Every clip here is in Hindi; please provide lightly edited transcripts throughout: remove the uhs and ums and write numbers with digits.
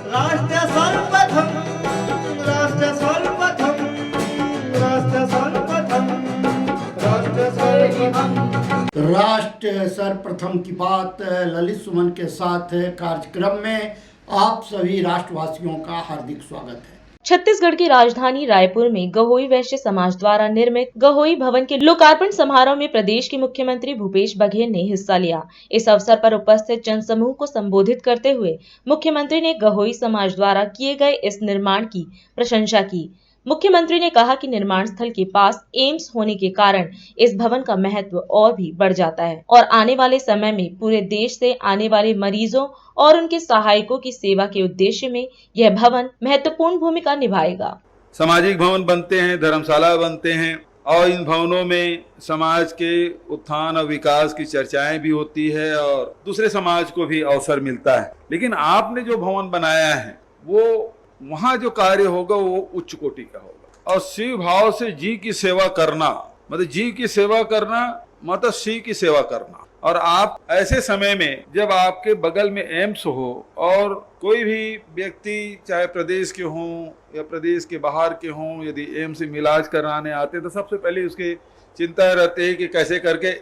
राष्ट्र सर्वप्रथम राष्ट्र सर्वप्रथम राष्ट्र सर्वप्रथम राष्ट्र सर्वप्रथम राष्ट्र सर्वप्रथम की बात ललित सुमन के साथ कार्यक्रम में आप सभी राष्ट्रवासियों का हार्दिक स्वागत है। छत्तीसगढ़ की राजधानी रायपुर में गहोई वैश्य समाज द्वारा निर्मित गहोई भवन के लोकार्पण समारोह में प्रदेश के मुख्यमंत्री भूपेश बघेल ने हिस्सा लिया। इस अवसर पर उपस्थित जनसमूह को संबोधित करते हुए मुख्यमंत्री ने गहोई समाज द्वारा किए गए इस निर्माण की प्रशंसा की। मुख्यमंत्री ने कहा कि निर्माण स्थल के पास एम्स होने के कारण इस भवन का महत्व और भी बढ़ जाता है और आने वाले समय में पूरे देश से आने वाले मरीजों और उनके सहायकों की सेवा के उद्देश्य में यह भवन महत्वपूर्ण भूमिका निभाएगा। सामाजिक भवन बनते हैं, धर्मशाला बनते हैं और इन भवनों में समाज के उत्थान और विकास की चर्चाएं भी होती है और दूसरे समाज को भी अवसर मिलता है। लेकिन आपने जो भवन बनाया है वो वहाँ जो कार्य होगा वो उच्च कोटि का होगा और शिव भाव से जी की सेवा करना मतलब जी की सेवा करना मतलब शिव की सेवा करना। और आप ऐसे समय में जब आपके बगल में एम्स हो और कोई भी व्यक्ति चाहे प्रदेश के हों या प्रदेश के बाहर के हों यदि एम्स में इलाज कराने आते तो सबसे पहले उसकी चिंता रहती है कि कैसे करके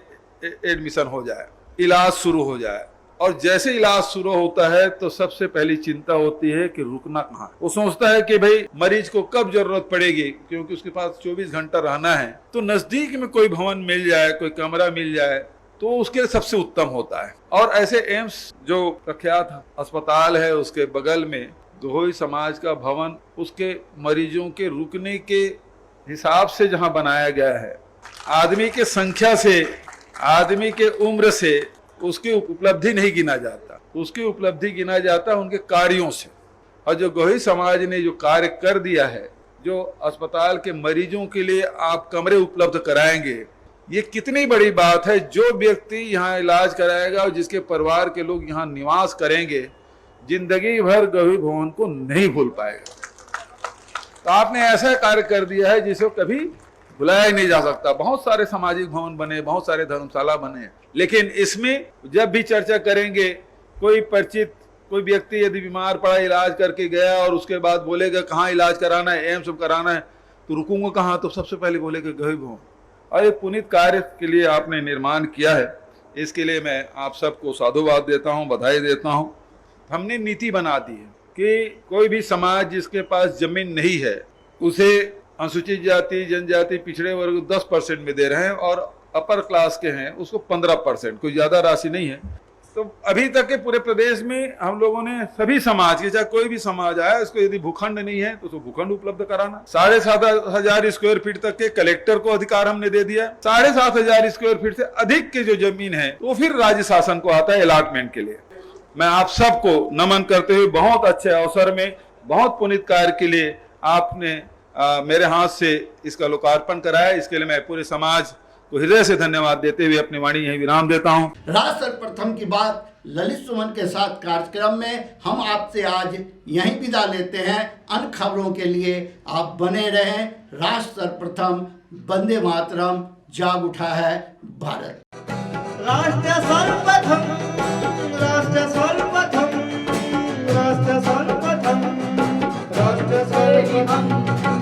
एडमिशन हो जाए, इलाज शुरू हो जाए। और जैसे इलाज शुरू होता है तो सबसे पहली चिंता होती है कि रुकना कहाँ। वो सोचता है कि भाई मरीज को कब जरूरत पड़ेगी क्योंकि उसके पास 24 घंटा रहना है, तो नजदीक में कोई भवन मिल जाए, कोई कमरा मिल जाए तो उसके लिए सबसे उत्तम होता है। और ऐसे एम्स जो प्रख्यात अस्पताल है उसके बगल में गहोई समाज का भवन उसके मरीजों के रुकने के हिसाब से जहाँ बनाया गया है, आदमी के संख्या से, आदमी के उम्र से उसकी उपलब्धि नहीं गिना जाता, उसकी उपलब्धि गिना जाता है उनके कार्यों से। और जो गहोई समाज ने जो कार्य कर दिया है, जो अस्पताल के मरीजों के लिए आप कमरे उपलब्ध कराएंगे, ये कितनी बड़ी बात है। जो व्यक्ति यहाँ इलाज कराएगा और जिसके परिवार के लोग यहाँ निवास करेंगे जिंदगी भर गहोई भवन को नहीं भूल पाएगा। तो आपने ऐसा कार्य कर दिया है जिसे कभी भुलाया ही नहीं जा सकता। बहुत सारे सामाजिक भवन बने, बहुत सारे धर्मशाला बने, लेकिन इसमें जब भी चर्चा करेंगे कोई परिचित कोई व्यक्ति यदि बीमार पड़ा इलाज करके गया और उसके बाद बोलेगा कहाँ इलाज कराना है, एम्स कराना है, तो रुकूंगा कहाँ, तो सबसे पहले बोलेगा गहोई भवन। और ये पुनीत कार्य के लिए आपने निर्माण किया है, इसके लिए मैं आप सबको साधुवाद देता हूँ, बधाई देता हूँ। हमने नीति बना दी है कि कोई भी समाज जिसके पास जमीन नहीं है उसे अनुसूचित जाति जनजाति पिछड़े वर्ग 10% में दे रहे हैं और अपर क्लास के हैं उसको 15%, कोई ज्यादा राशि नहीं है। तो अभी तक के पूरे प्रदेश में हम लोगों ने सभी समाज के, चाहे कोई भी समाज आया, उसको यदि भूखंड नहीं है तो उसको भूखंड उपलब्ध कराना। 7,500 स्क्वायर फीट तक के कलेक्टर को अधिकार हमने दे दिया। 7,500 स्क्वायर फीट से अधिक के जो जमीन है वो फिर राज्य शासन को आता है अलॉटमेंट के लिए। मैं आप सबको नमन करते हुए बहुत अच्छे अवसर में बहुत पुनीत कार्य के लिए आपने मेरे हाथ से इसका लोकार्पण कराया, इसके लिए मैं पूरे समाज को हृदय से धन्यवाद देते हुए अपनी वाणी यही विराम देता हूँ। राष्ट्र सर्वप्रथम की बात ललित सुमन के साथ कार्यक्रम में हम आपसे आज यहीं विदा लेते हैं। अन्य खबरों के लिए आप बने रहें। राष्ट्र सर्वप्रथम, वंदे मातरम, जाग उठा है भारत। राष्ट्र सर्वप्रथम राष्ट्र सर्वप्रथम